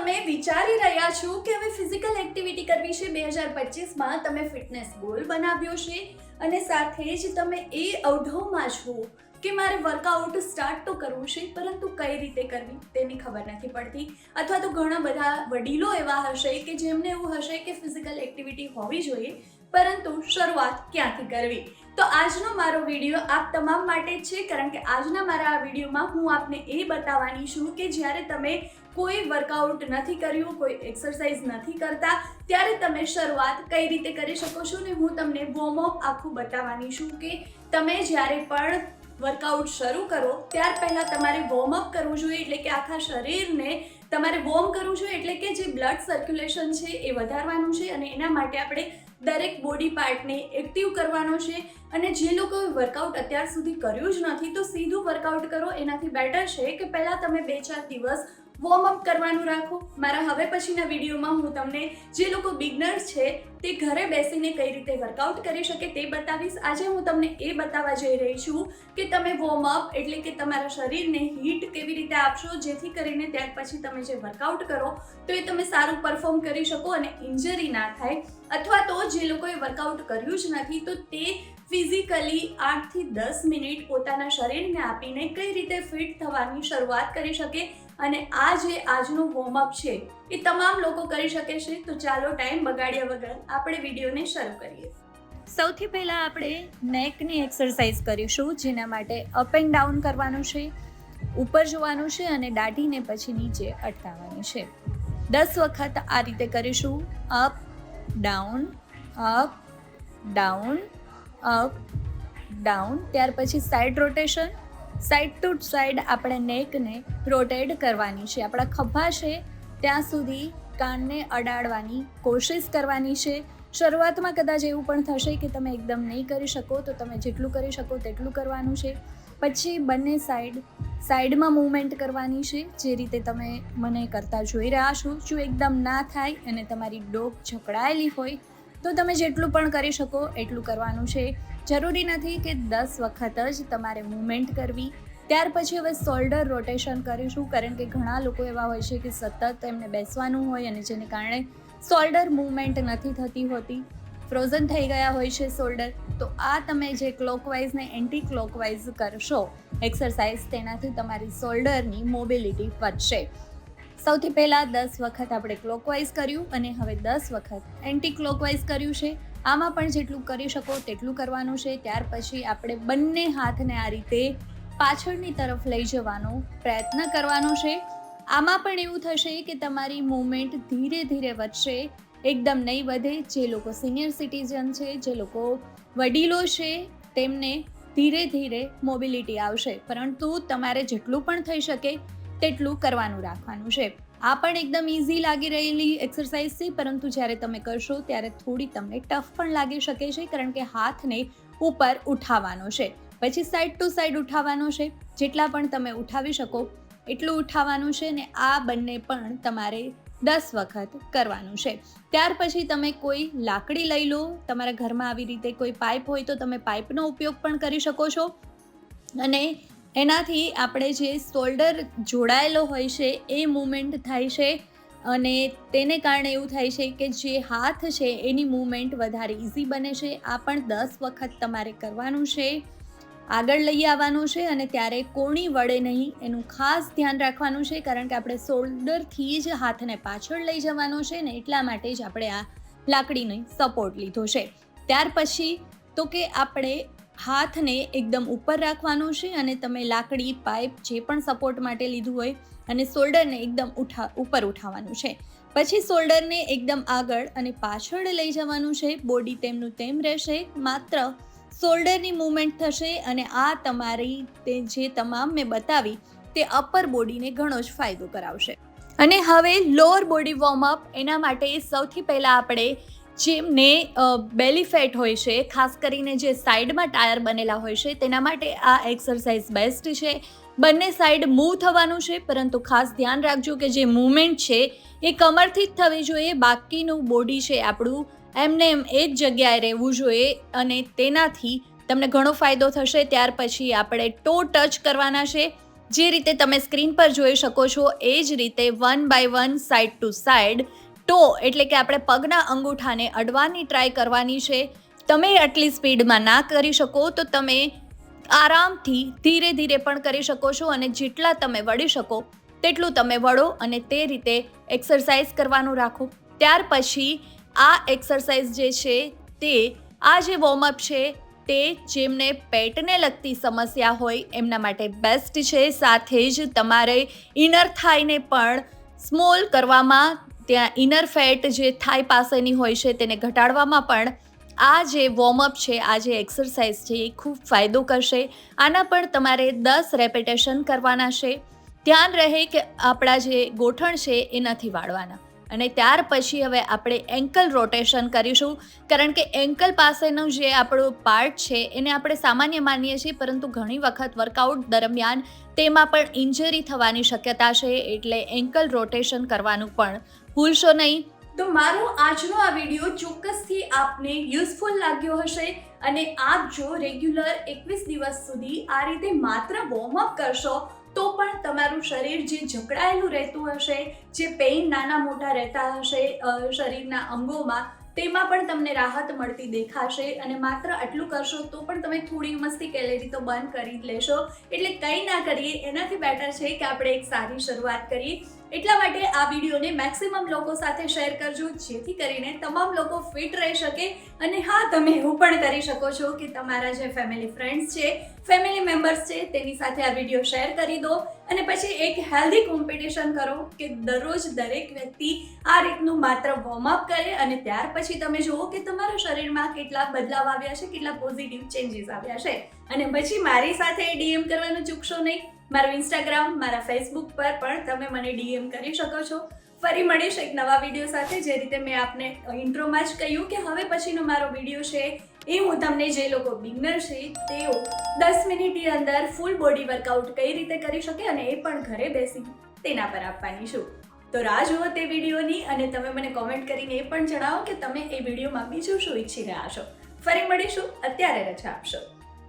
તમે વિચારી રહ્યા છો કે હવે ફિઝિકલ એક્ટિવિટી કરવી છે 2025માં, તમે ફિટનેસ ગોલ બનાવ્યો છે અને સાથે જ તમે એ અવઢવમાં છો કે મારે વર્કઆઉટ સ્ટાર્ટ તો કરવું છે, પરંતુ કઈ રીતે કરવી તેની ખબર નથી પડતી. અથવા તો ઘણા બધા વડીલો એવા હશે કે જેમને એવું હશે કે ફિઝિકલ એક્ટિવિટી હોવી જોઈએ, પરંતુ શરૂઆત ક્યાંથી કરવી. તો આજનો મારો વિડીયો આપ તમામ માટે જ છે, કારણ કે આજના મારા આ વિડીયોમાં હું આપને એ બતાવવાની છું કે જ્યારે તમે કોઈ વર્કઆઉટ નથી કર્યું, કોઈ એક્સરસાઇઝ નથી કરતા, ત્યારે તમે શરૂઆત કઈ રીતે કરી શકો છો. ને હું તમને વોર્મઅપ આખું બતાવવાની છું કે તમે જ્યારે પણ વર્કઆઉટ શરૂ કરો ત્યાર પહેલાં તમારે વોર્મઅપ કરવું જોઈએ, એટલે કે આખા શરીરને તમારે વોર્મ કરવું જોઈએ, એટલે કે જે બ્લડ સર્ક્યુલેશન છે એ વધારવાનું છે અને એના માટે આપણે દરેક બોડી પાર્ટને એક્ટિવ કરવાનો છે. અને જે લોકોએ વર્કઆઉટ અત્યાર સુધી કર્યું જ નથી તો સીધું વર્કઆઉટ કરો, એનાથી બેટર છે કે પહેલાં તમે 2-4 દિવસ વોર્મઅપ કરવાનું રાખો. મારા હવે પછીના વિડીયોમાં હું તમને જે લોકો બિગનર્સ છે તે ઘરે બેસીને કઈ રીતે વર્કઆઉટ કરી શકે તે બતાવીશ. આજે હું તમને એ બતાવવા જઈ રહી છું કે તમે વોર્મઅપ એટલે કે તમારા શરીરને હીટ કેવી રીતે આપશો, જેથી કરીને ત્યાર પછી તમે જે વર્કઆઉટ કરો તો એ તમે સારું પરફોર્મ કરી શકો અને ઇન્જરી ના થાય. અથવા તો જે લોકોએ વર્કઆઉટ કર્યું જ નથી તો તે ફિઝિકલી 8 થી 10 મિનિટ પોતાના શરીરને આપીને કઈ રીતે ફિટ થવાની શરૂઆત કરી શકે. અને આ જે આજનું વોર્મઅપ છે એ તમામ લોકો કરી શકે છે. તો ચાલો ટાઈમ બગાડ્યા વગર આપણે વિડીયોને શરૂ કરીએ. સૌથી પહેલાં આપણે નેકની એક્સરસાઇઝ કરીશું, જેના માટે અપ એન્ડ ડાઉન કરવાનું છે, ઉપર જોવાનું છે અને દાઢીને પછી નીચે અટકાવવાની છે. 10 વખત આ રીતે કરીશું. Up down, up down, up down. ત્યાર પછી side rotation, side to side આપણે નેકને રોટેટ કરવાની છે. આપણા ખભા છે ત્યાં સુધી કાનને અડાડવાની કોશિશ કરવાની છે. શરૂઆતમાં કદાચ એવું પણ થશે કે તમે એકદમ નહીં કરી શકો, તો તમે જેટલું કરી શકો તેટલું કરવાનું છે. પછી બંને સાઈડમાં મૂવમેન્ટ કરવાની છે, જે રીતે તમે મને કરતા જોઈ રહ્યા છો. જો એકદમ ના થાય અને તમારી ડોક જકડાયેલી હોય તો તમે જેટલું પણ કરી શકો એટલું કરવાનું છે. જરૂરી નથી કે 10 વખત જ તમારે મૂવમેન્ટ કરવી. ત્યાર પછી હવે શોલ્ડર રોટેશન કરીશું, કારણ કે ઘણા લોકો એવા હોય છે કે સતત એમને બેસવાનું હોય અને જેને કારણે શોલ્ડર મૂવમેન્ટ નથી થતી હોતી, ફ્રોઝન થઈ ગયા હોય છે શોલ્ડર. તો આ તમે જે ક્લોકવાઇઝ ને એન્ટી ક્લોકવાઇઝ કરશો એક્સરસાઇઝ, તેનાથી તમારી શોલ્ડરની મોબિલિટી વધશે. સૌથી પહેલાં 10 વખત આપણે ક્લોકવાઇઝ કર્યું અને હવે 10 વખત એન્ટી ક્લોકવાઇઝ કર્યું છે. આમાં પણ જેટલું કરી શકો તેટલું કરવાનું છે. ત્યાર પછી આપણે બંને હાથને આ રીતે પાછળની તરફ લઈ જવાનો પ્રયત્ન કરવાનો છે. આમાં પણ એવું થશે કે તમારી મૂવમેન્ટ ધીરે ધીરે વધશે, એકદમ નહીં વધે. જે લોકો સિનિયર સિટીઝન છે, જે લોકો વડીલો છે, તેમને ધીરે ધીરે મોબિલિટી આવશે, પરંતુ તમારે જેટલું પણ થઈ શકે તેટલું કરવાનું રાખવાનું છે. આ પણ એકદમ ઇઝી લાગી રહેલી એક્સરસાઇઝ છે, પરંતુ જ્યારે તમે કરશો ત્યારે થોડી તમને ટફ પણ લાગી શકે છે, કારણ કે હાથને ઉપર ઉઠાવવાનો છે. પછી સાઈડ ટુ સાઈડ ઉઠાવવાનો છે. જેટલા પણ તમે ઉઠાવી શકો એટલું ઉઠાવવાનું છે ને આ બંને પણ તમારે 10 વખત કરવાનું છે. ત્યાર પછી તમે કોઈ લાકડી લઈ લો. તમારા ઘરમાં આવી રીતે કોઈ પાઇપ હોય તો તમે પાઇપનો ઉપયોગ પણ કરી શકો છો. અને એનાથી આપણે જે શોલ્ડર જોડાયેલો હોય છે એ મૂવમેન્ટ થાય છે અને તેને કારણે એવું થાય છે કે જે હાથ છે એની મૂવમેન્ટ વધારે ઇઝી બને છે. આ પણ 10 વખત તમારે કરવાનું છે. આગળ લઈ આવવાનું છે અને ત્યારે કોણી વળે નહીં એનું ખાસ ધ્યાન રાખવાનું છે, કારણ કે આપણે શોલ્ડરથી જ હાથને પાછળ લઈ જવાનો છે ને એટલા માટે જ આપણે આ લાકડીનો સપોર્ટ લીધો છે. ત્યાર પછી તો કે આપણે હાથને એકદમ ઉપર રાખવાનું છે અને તમે લાકડી, પાઇપ જે પણ સપોર્ટ માટે લીધું હોય અને શોલ્ડરને એકદમ ઉપર ઉઠાવવાનું છે. પછી શોલ્ડરને એકદમ આગળ અને પાછળ લઈ જવાનું છે. બોડી તેમનું તેમ રહેશે, માત્ર શોલ્ડરની મૂવમેન્ટ થશે અને આ તમારી તે જે તમામ મેં બતાવી તે અપર બોડીને ઘણો જ ફાયદો કરાવશે. અને હવે લોઅર બોડી વોર્મઅપ. એના માટે સૌથી પહેલાં આપણે જેમને બેલી ફેટ હોય છે, ખાસ કરીને જે સાઈડમાં ટાયર બનેલા હોય છે, તેના માટે આ એક્સરસાઇઝ બેસ્ટ છે. બંને સાઈડ મૂવ થવાનું છે, પરંતુ ખાસ ધ્યાન રાખજો કે જે મૂવમેન્ટ છે એ કમરથી જ થવી જોઈએ. બાકીનું બોડી છે આપણું એમને એમ એ જ જગ્યાએ રહેવું જોઈએ અને તેનાથી તમને ઘણો ફાયદો થશે. ત્યાર પછી આપણે ટો ટચ કરવાના છે. જે રીતે તમે સ્ક્રીન પર જોઈ શકો છો એ જ રીતે 1 બાય 1 સાઈડ ટુ સાઈડ ટો એટલે કે આપણે પગના અંગૂઠાને અડવાની ટ્રાય કરવાની છે. તમે આટલી સ્પીડમાં ના કરી શકો તો તમે આરામથી ધીરે ધીરે પણ કરી શકો છો અને જેટલા તમે વળી શકો તેટલું તમે વળો અને તે રીતે એક્સરસાઇઝ કરવાનું રાખો. ત્યાર પછી આ એક્સરસાઇઝ જે છે તે આ જે વોર્મઅપ છે તે જેમને પેટને લગતી સમસ્યા હોય એમના માટે બેસ્ટ છે. સાથે જ તમારે ઇનર થાઈને પણ સ્મોલ કરવામાં, ત્યાં ઇનર ફેટ જે થાઈ પાસેની હોય છે તેને ઘટાડવામાં પણ આ જે વોર્મઅપ છે, આ જે એક્સરસાઇઝ છે એ ખૂબ ફાયદો કરશે. આના પણ તમારે 10 રેપિટેશન કરવાના છે. ધ્યાન રહે કે આપણા જે ગોઠણ છે એ નથી વાળવાના. અને ત્યાર પછી હવે આપણે એન્કલ રોટેશન કરીશું, કારણ કે એન્કલ પાસેનું જે આપણો પાર્ટ છે એને આપણે સામાન્ય માનીએ છીએ, પરંતુ ઘણી વખત વર્કઆઉટ દરમિયાન તેમાં પણ ઇન્જરી થવાની શક્યતા છે, એટલે એન્કલ રોટેશન કરવાનું પણ ભૂલશો નહીં. તો મારો આજનો આ વિડીયો ચોક્કસથી આપને યુઝફુલ લાગ્યો હશે અને આપ જો રેગ્યુલર 21 દિવસ સુધી આ રીતે માત્ર વોર્મઅપ કરશો તો પણ તમારું શરીર જે જકડાયેલું રહેતું હશે, જે પેઇન નાના મોટા રહેતા હશે શરીરના અંગોમાં, તેમાં પણ તમને રાહત મળતી દેખાશે. અને માત્ર આટલું કરશો તો પણ તમે થોડી મસ્તી કેલેરી તો બંધ કરી જ લેશો. એટલે કંઈ ના કરીએ એનાથી બેટર છે કે આપણે એક સારી શરૂઆત કરીએ. એટલા માટે આ વિડીયોને મેક્સિમમ લોકો સાથે શેર કરજો, જેથી કરીને તમામ લોકો ફિટ રહી શકે. અને હા, તમે એવું પણ કરી શકો છો કે તમારા જે ફેમિલી ફ્રેન્ડ્સ છે, ફેમિલી મેમ્બર્સ છે, તેની સાથે આ વિડીયો શેર કરી દો અને પછી એક હેલ્ધી કોમ્પિટિશન કરો કે દરરોજ દરેક વ્યક્તિ આ રીતનું માત્ર વોર્મઅપ કરે અને ત્યાર પછી તમે જુઓ કે તમારા શરીરમાં કેટલા બદલાવ આવ્યા છે, કેટલા પોઝિટિવ ચેન્જીસ આવ્યા છે. અને પછી મારી સાથે ડીએમ કરવાનું ચૂકશો નહીં. મારું ઇન્સ્ટાગ્રામ, મારા ફેસબુક પર પણ તમે મને ડીએમ કરી શકો છો. ફરી મળીશ એક નવા વિડીયો સાથે. જે રીતે મેં આપને ઇન્ટ્રોમાં જ કહ્યું કે હવે પછીનો મારો વિડીયો છે એ હું તમને જે લોકો બિગનર છે તેઓ 10 મિનિટની અંદર ફૂલ બોડી વર્કઆઉટ કઈ રીતે કરી શકે અને એ પણ ઘરે બેસી તેના પર આપવાની છું. તો રાહ જુઓ તે વિડીયોની અને તમે મને કોમેન્ટ કરીને એ પણ જણાવો કે તમે એ વિડીયોમાં બીજું શું ઈચ્છી રહ્યા છો. ફરી મળીશું. અત્યારે રજા આપશો.